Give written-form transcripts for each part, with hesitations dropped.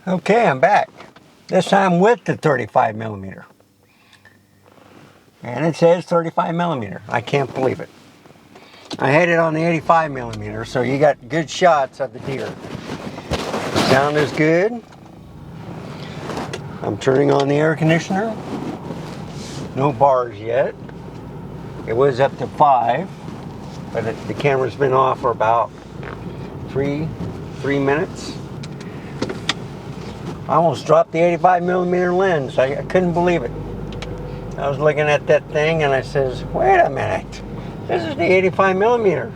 Okay, I'm back. This time with the 35 millimeter. And it says 35 millimeter. I can't believe it. I had it on the 85 millimeter, so you got good shots of the deer. Sound is good. I'm turning on the air conditioner. No bars yet. It was up to 5, but the camera's been off for about three minutes. I almost dropped the 85 millimeter lens. I couldn't believe it. I was looking at that thing and I says, wait a minute, this is the 85 millimeter.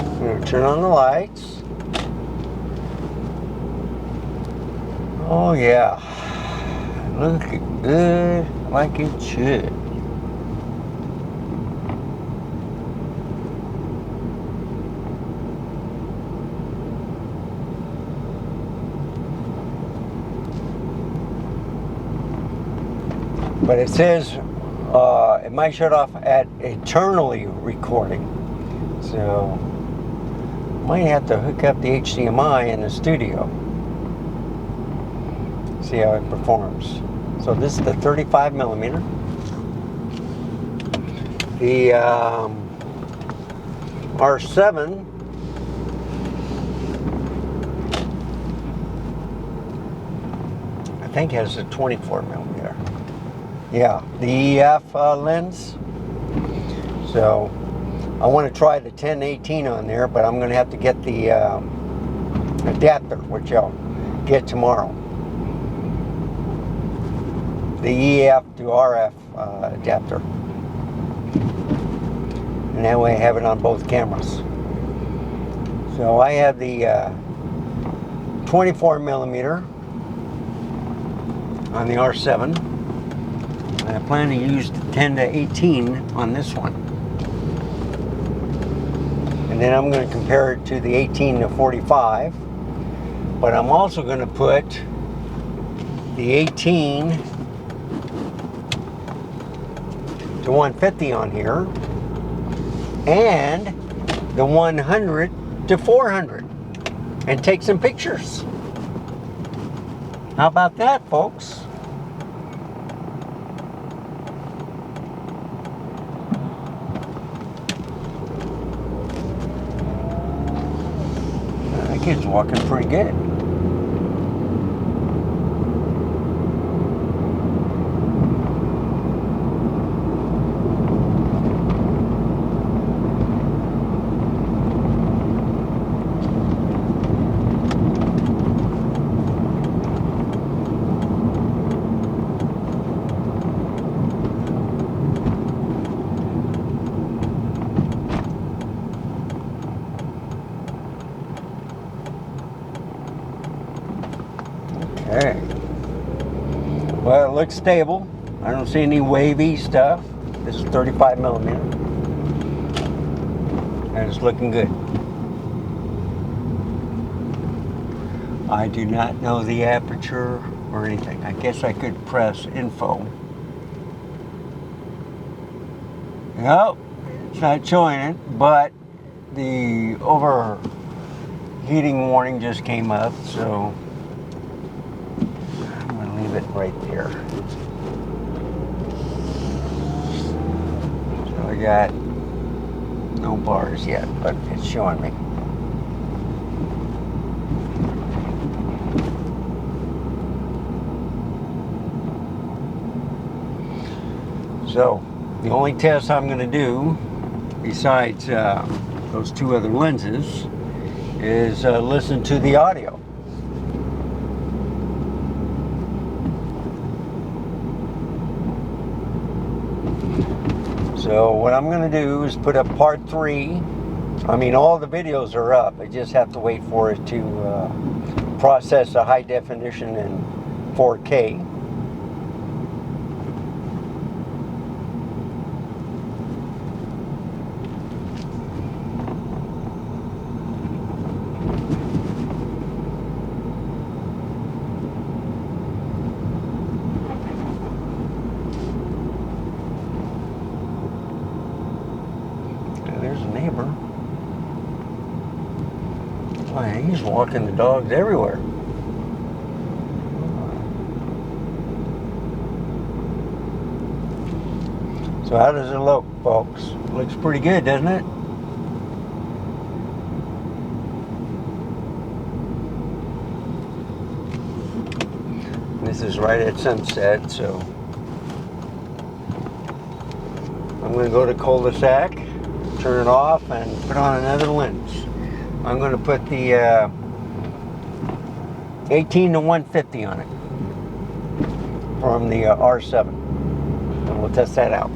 I'm going to turn on the lights. Oh yeah, look good like it should. But it says it might shut off at eternally recording. So might have to hook up the HDMI in the studio. See how it performs. So this is the 35 millimeter. The R7 I think has a 24 millimeter. Yeah, the EF lens. So I want to try the 10-18 on there, but I'm going to have to get the adapter, which I'll get tomorrow. The EF to RF adapter. And that way I have it on both cameras. So I have the 24 millimeter on the R7. I plan to use the 10-18 on this one. And then I'm going to compare it to the 18-45. But I'm also going to put the 18-150 on here. And the 100-400. And take some pictures. How about that, folks? That kid's walking pretty good. Okay. Well, it looks stable. I don't see any wavy stuff. This is 35 millimeter. And it's looking good. I do not know the aperture or anything. I guess I could press info. Nope, it's not showing it, but the overheating warning just came up, so it right there. So I got no bars yet, but it's showing me. So the only test I'm going to do, besides those two other lenses, is listen to the audio. So what I'm going to do is put up part 3. I mean, all the videos are up. I just have to wait for it to process a high definition in 4K. over. Boy, he's walking the dogs everywhere. So how does it look, folks? Looks pretty good, doesn't it? This is right at sunset, so I'm going to go to cul-de-sac, turn it off, and put on another lens. I'm going to put the 18 to 150 on it from the R7, and we'll test that out.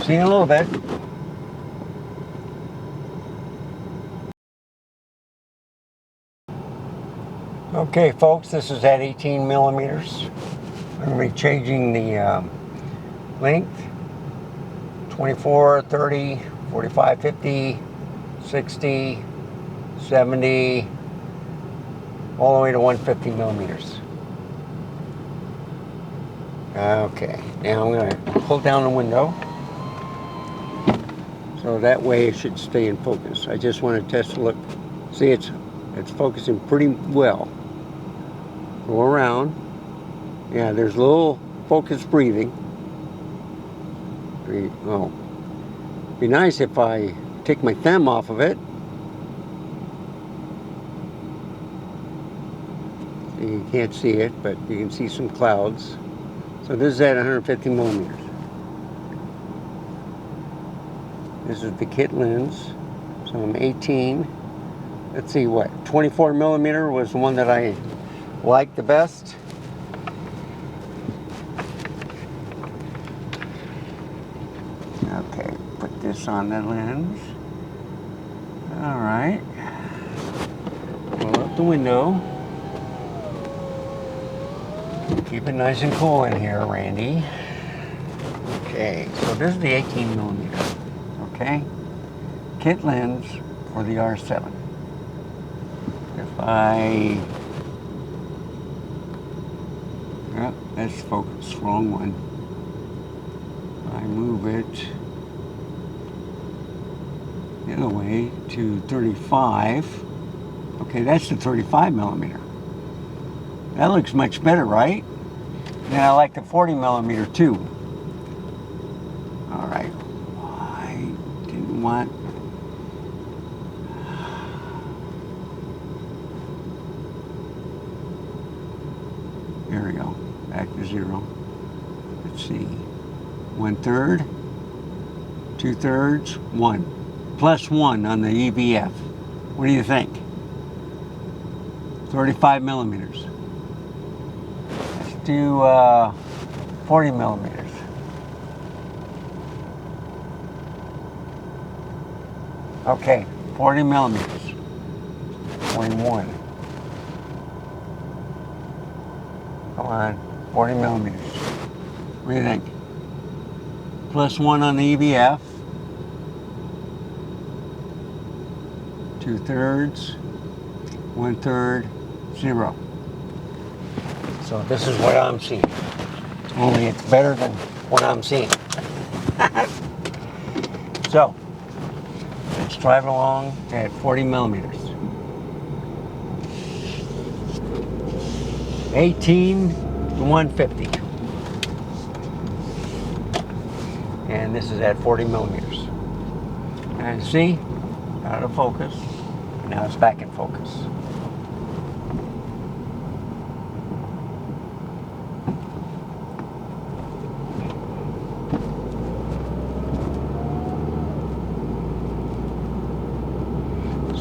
See you in a little bit. Okay, folks, this is at 18 millimeters. I'm going to be changing the length: 24, 30, 45, 50, 60, 70, all the way to 150 millimeters. Okay, now I'm going to pull down the window. So that way it should stay in focus. I just want to test a look. See, it's focusing pretty well. Go around. Yeah, there's a little focus breathing. Oh, be nice if I take my thumb off of it. You can't see it, but you can see some clouds. So this is at 150 millimeters. This is the kit lens, so I'm 18. Let's see, what, 24 millimeter was the one that I liked the best. Okay, put this on the lens. All right. Roll up the window. Keep it nice and cool in here, Randy. Okay, so this is the 18 millimeter. Okay, kit lens for the R7. If that's focus, wrong one. I move it the other way to 35. Okay, that's the 35 millimeter. That looks much better, right? And I like the 40 millimeter too. All right. Want there we go, back to 0. Let's see, 1/3, 2/3, 1 plus 1 on the EVF. What do you think? 35 millimeters. Let's do 40 millimeters. Okay, 40 millimeters. 41. Come on, 40 millimeters. What do you think? Plus 1 on the EVF. 2/3, 1/3, 0. So this is what I'm seeing. Only it's better than what I'm seeing. So, let's drive along at 40 millimeters. 18 to 150. And this is at 40 millimeters. And see, out of focus. Now it's back in focus.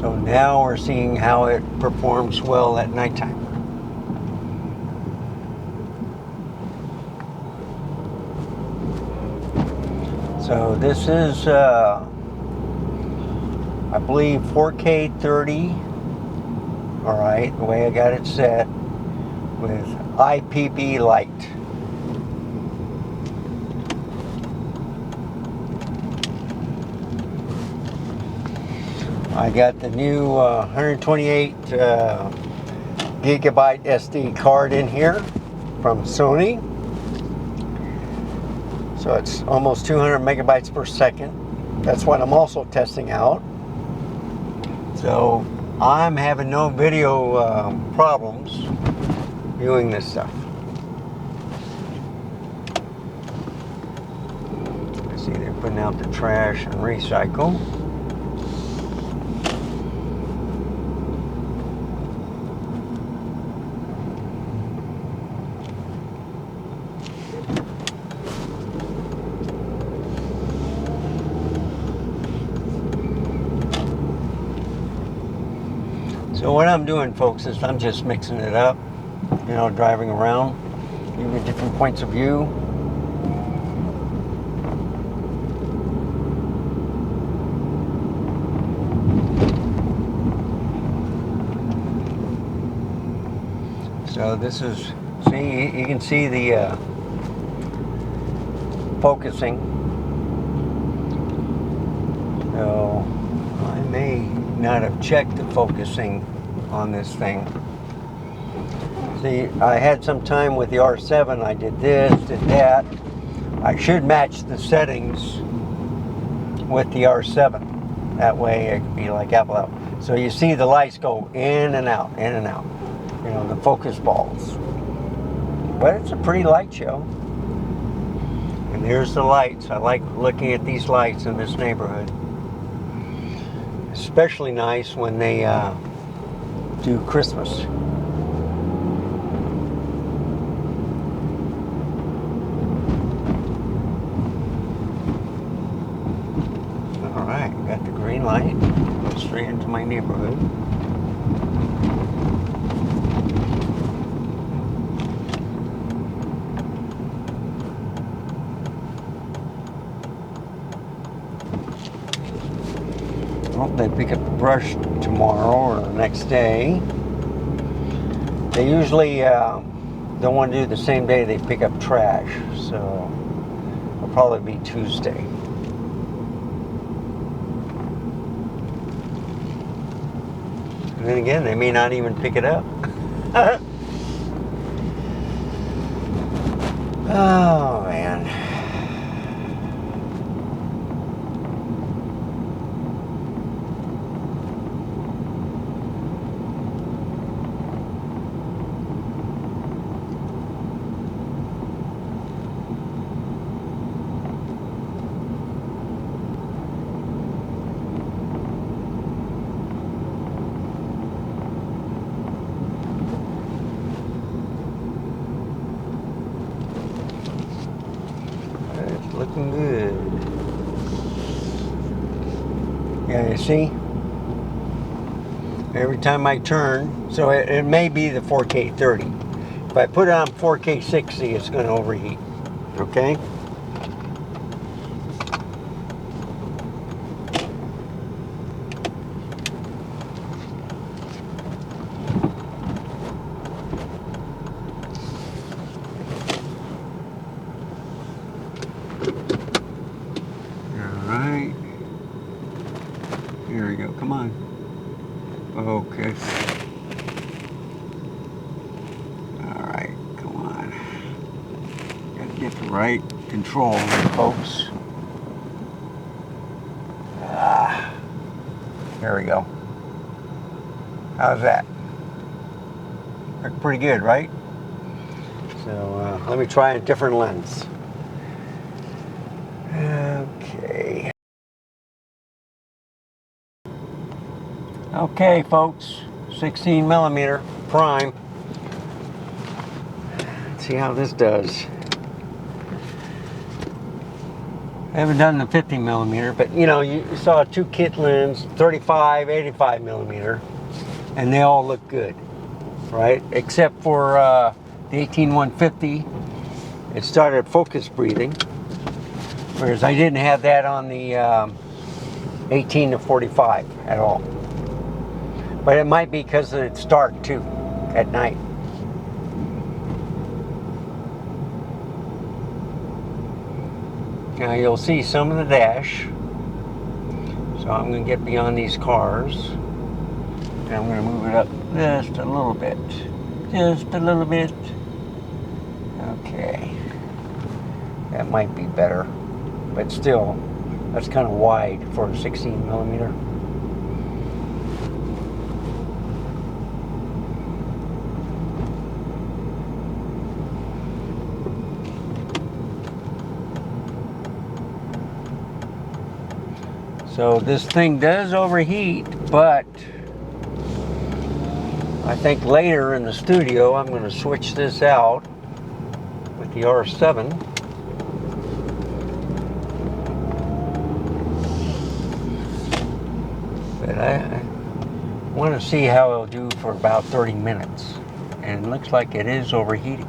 So now we're seeing how it performs well at nighttime. So this is, I believe, 4K 30. All right, the way I got it set with IPB light. I got the new 128 gigabyte SD card in here from Sony. So it's almost 200 megabytes per second. That's what I'm also testing out. So I'm having no video problems viewing this stuff. I see they're putting out the trash and recycle. So what I'm doing, folks, is I'm just mixing it up, you know, driving around, giving you different points of view. So this is, see, you can see the focusing. So I may not have checked the focusing on this thing. See, I had some time with the R7. I did this, did that. I should match the settings with the R7. That way it could be like Apple out. So you see the lights go in and out, in and out. You know, the focus balls. But it's a pretty light show. And there's the lights. I like looking at these lights in this neighborhood. Especially nice when they do Christmas. All right, got the green light. Go straight into my neighborhood. Well, they pick up the brush tomorrow or the next day. They usually don't want to do the same day they pick up trash, so it'll probably be Tuesday. And then again, they may not even pick it up. Oh, man. Looking good. Yeah, you see? Every time I turn, so it may be the 4K 30. If I put it on 4K 60, it's going to overheat. Okay? Alright. Here we go. Come on. Okay. Alright, come on. Gotta get the right control here, folks. There we go. How's that? Look pretty good, right? So let me try a different lens. Okay. Okay, folks. 16 millimeter prime. Let's see how this does. I haven't done the 50 millimeter, but you know, you saw two kit lens, 35, 85 millimeter, and they all look good, right? Except for the 18-150, it started focus breathing, whereas I didn't have that on the 18-45 at all. But it might be because it's dark too at night. Now you'll see some of the dash. So I'm going to get beyond these cars. And I'm going to move it up just a little bit. Just a little bit. Okay. That might be better. But still, that's kind of wide for a 16 millimeter. So this thing does overheat, but I think later in the studio I'm going to switch this out with the R7. But I want to see how it'll do for about 30 minutes. And it looks like it is overheating.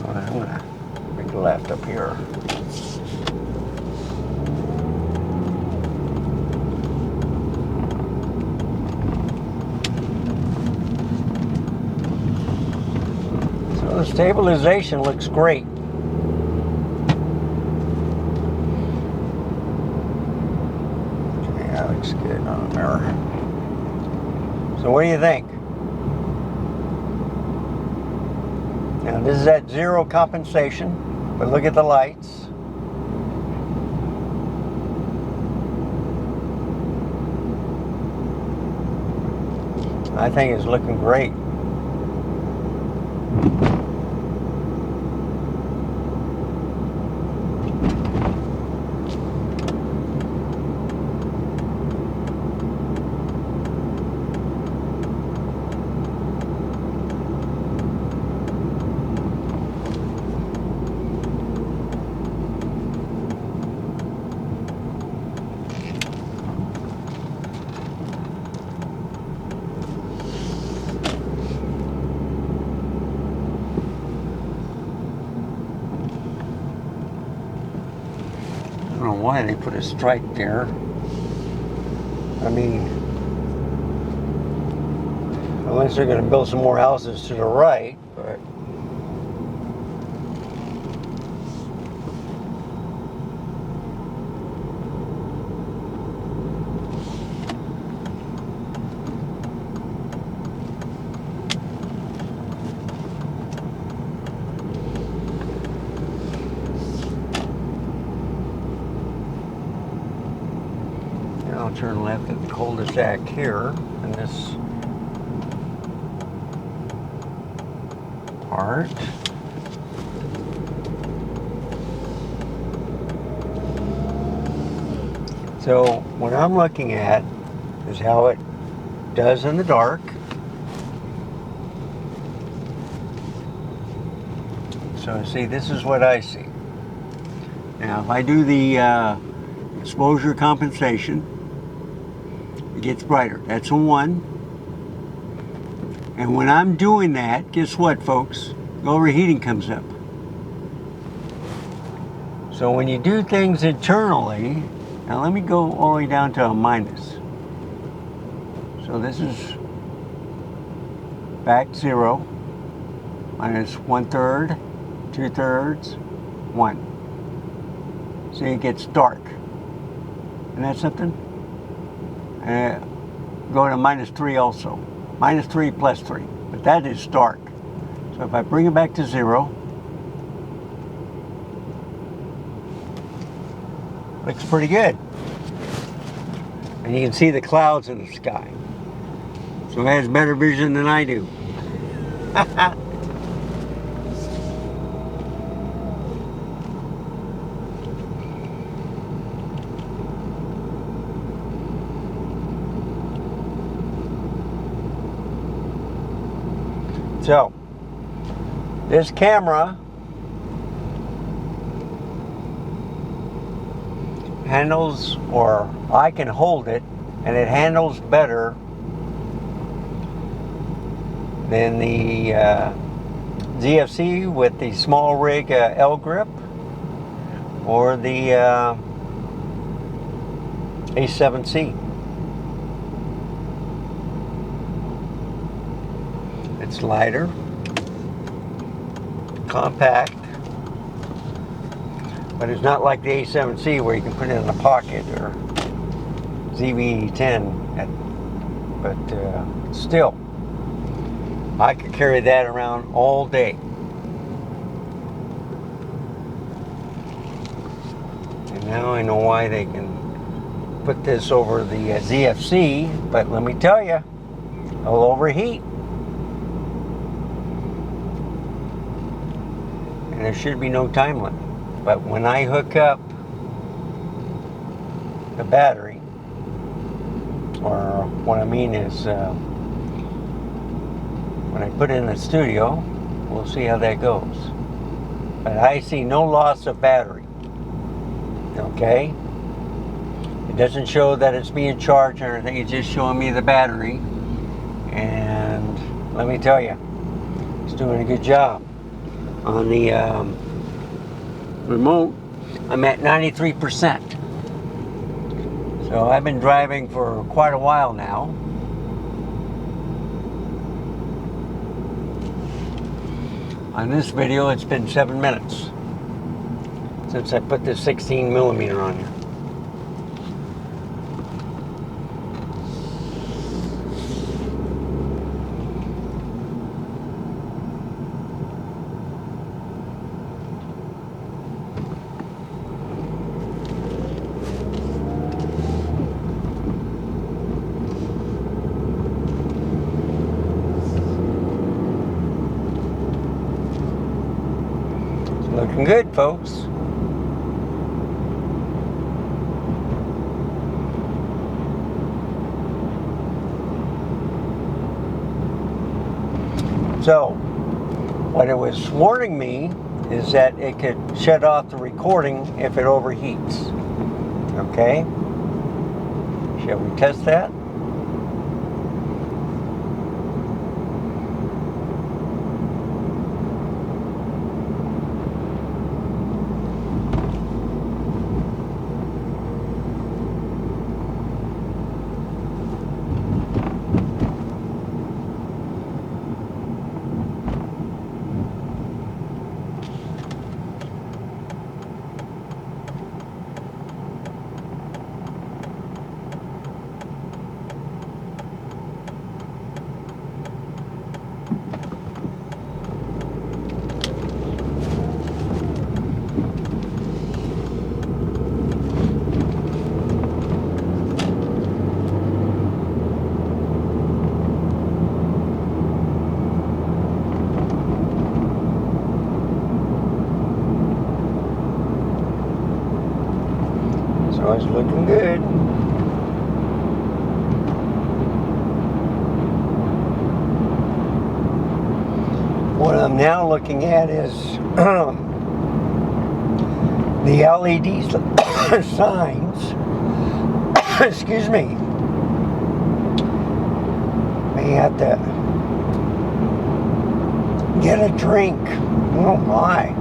I'm gonna make a left up here. So the stabilization looks great. Yeah, that looks good on the mirror. So what do you think? Now this is at zero compensation, but look at the lights. I think it's looking great. I don't know why they put a stripe there. I mean, unless they're going to build some more houses to the right, but I'll turn left at the cul-de-sac here, and this part. So what I'm looking at is how it does in the dark. So see, this is what I see. Now if I do the exposure compensation, it gets brighter. That's a 1. And when I'm doing that, guess what, folks? The overheating comes up. So when you do things internally, now let me go all the way down to a minus. So this is back 0, minus 1/3, 2/3, 1. See, it gets dark. Isn't that something? Go to -3 also. -3 plus 3. But that is dark. So if I bring it back to 0, looks pretty good. And you can see the clouds in the sky. So it has better vision than I do. So, This camera handles, or I can hold it, and it handles better than the ZFC with the small rig L grip, or the A7C. It's lighter, compact, but it's not like the A7C where you can put it in a pocket, or ZV-10, but still, I could carry that around all day. And now I know why they can put this over the ZFC, but let me tell you, it'll overheat. And there should be no time limit. But when I hook up the battery, or what I mean is when I put it in the studio, we'll see how that goes. But I see no loss of battery. Okay? It doesn't show that it's being charged or anything. It's just showing me the battery. And let me tell you, it's doing a good job. On the remote, I'm at 93%. So I've been driving for quite a while now. On this video, it's been 7 minutes since I put this 16mm on here. Looking good, folks. So, what it was warning me is that it could shut off the recording if it overheats. Okay? Shall we test that? So it's looking good. What I'm now looking at is the LED signs. Excuse me. May have to get a drink. Oh my.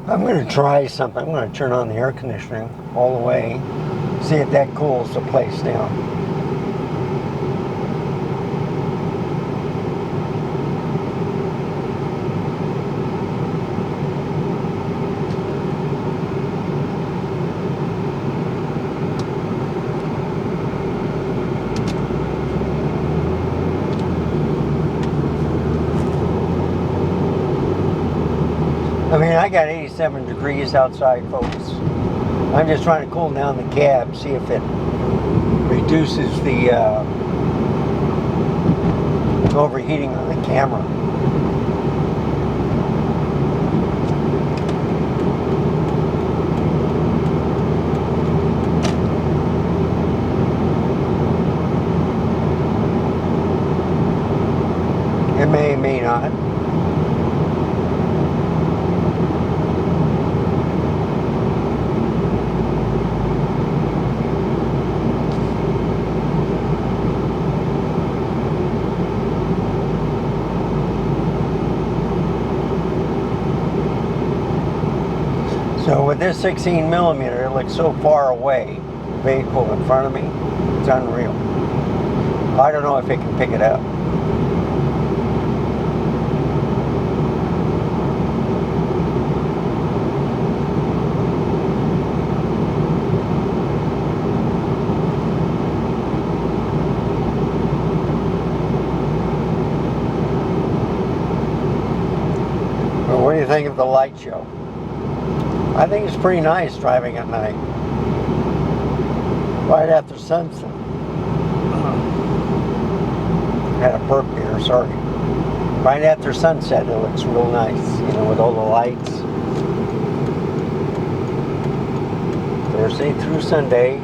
I'm going to try something. I'm going to turn on the air conditioning all the way, See if that cools the place down. I mean, I got 87 degrees outside, folks. I'm just trying to cool down the cab, see if it reduces the overheating on the camera. It may not. So with this 16mm, it looks so far away, the vehicle in front of me, it's unreal. I don't know if it can pick it up. But what do you think of the light show? I think it's pretty nice driving at night. Right after sunset. Had a burp here, sorry. Right after sunset, it looks real nice, you know, with all the lights. Thursday through Sunday,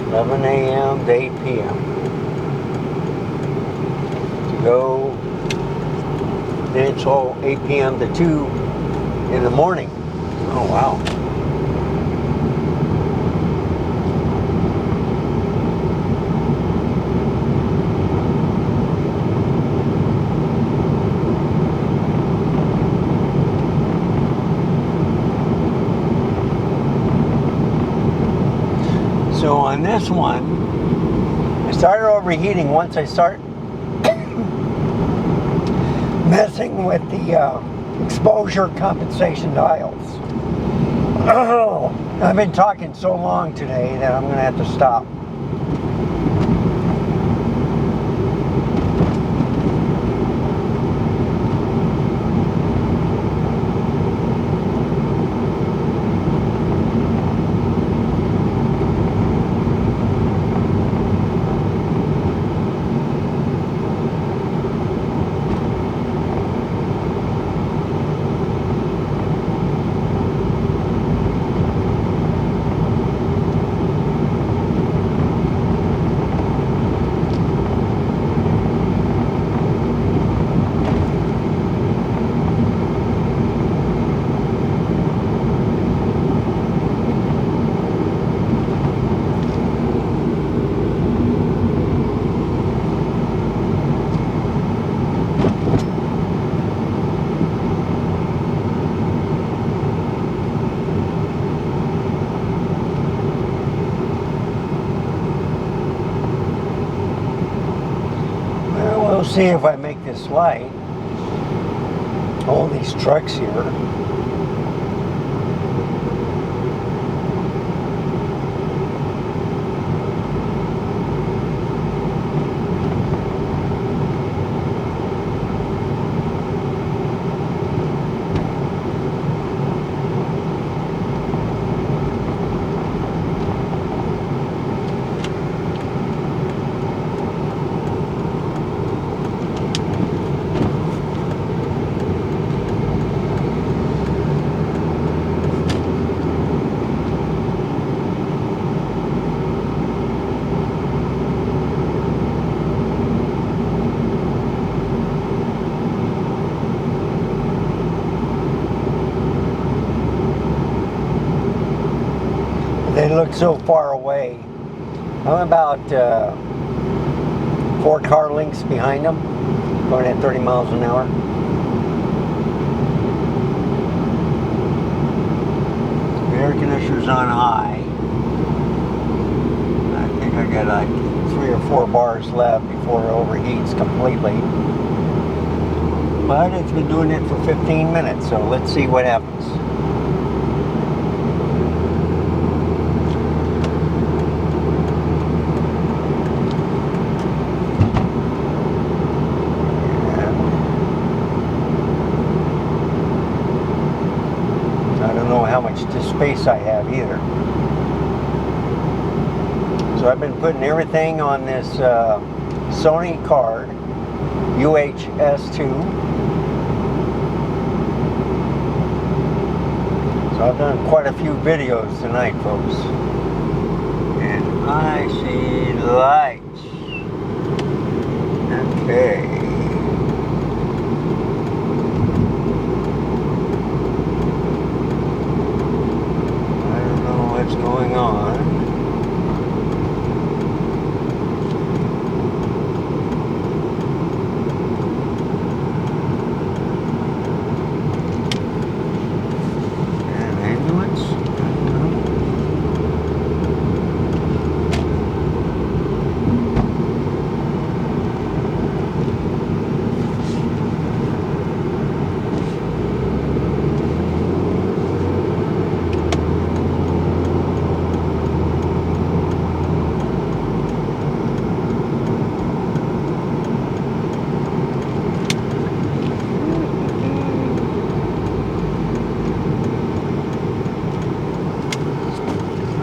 11 a.m. to 8 p.m. To go, then it's all 8 p.m. to 2 in the morning. Oh, wow. So on this one, I started overheating once I start messing with the exposure compensation dials. Oh, I've been talking so long today that I'm going to have to stop. We'll see if I make this light. All these trucks here. They look so far away. I'm about 4 car lengths behind them, going at 30 miles an hour. The air conditioner's on high. got like 3 or 4 bars left before it overheats completely. But it's been doing it for 15 minutes, so let's see what happens. I don't know how much space I have either. So I've been putting everything on this Sony card, UHS2. So I've done quite a few videos tonight, folks. And I see lights. Okay. I don't know what's going on.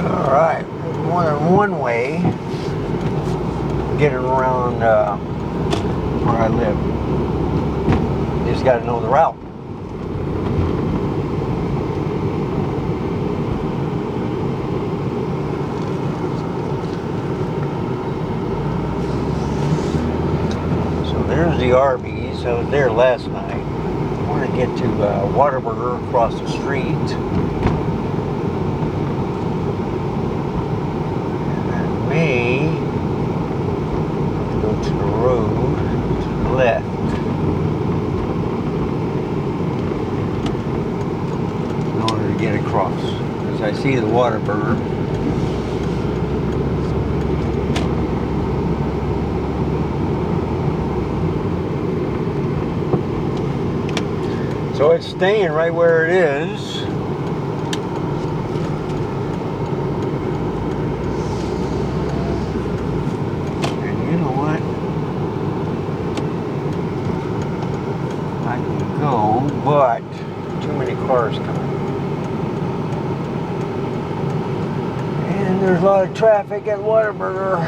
Alright, more than one way getting around where I live. You just got to know the route. So there's the Arby's. I was there last night. I want to get to Whataburger across the street. May go to the road to the left in order to get across, because I see the Whataburger. So it's staying right where it is. But too many cars coming. And there's a lot of traffic at Whataburger.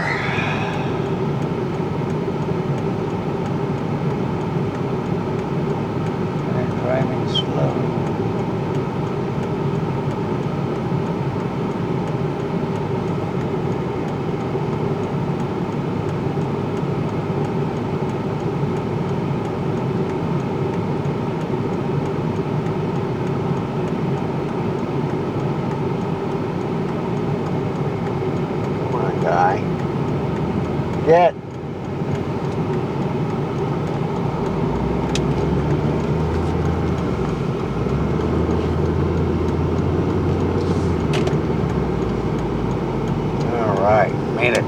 I'm driving slow. Guy. Get. All right, made it.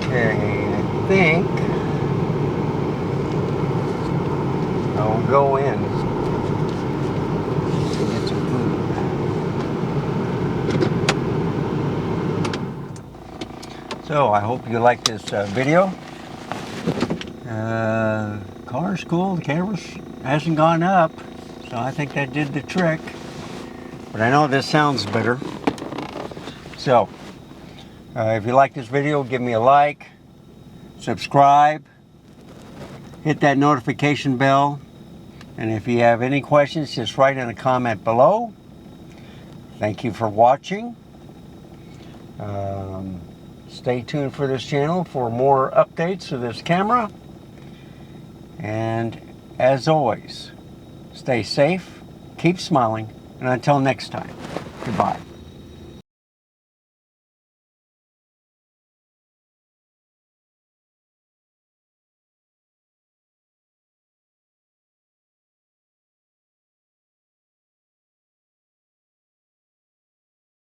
I think I'll go in to get some food. So I hope you like this video. Car's cool, the camera hasn't gone up, so I think that did the trick. But I know this sounds better. So if you like this video, give me a like, subscribe, hit that notification bell, and if you have any questions, just write in a comment below. Thank you for watching. Stay tuned for this channel for more updates of this camera. And as always, stay safe, keep smiling, and until next time, goodbye.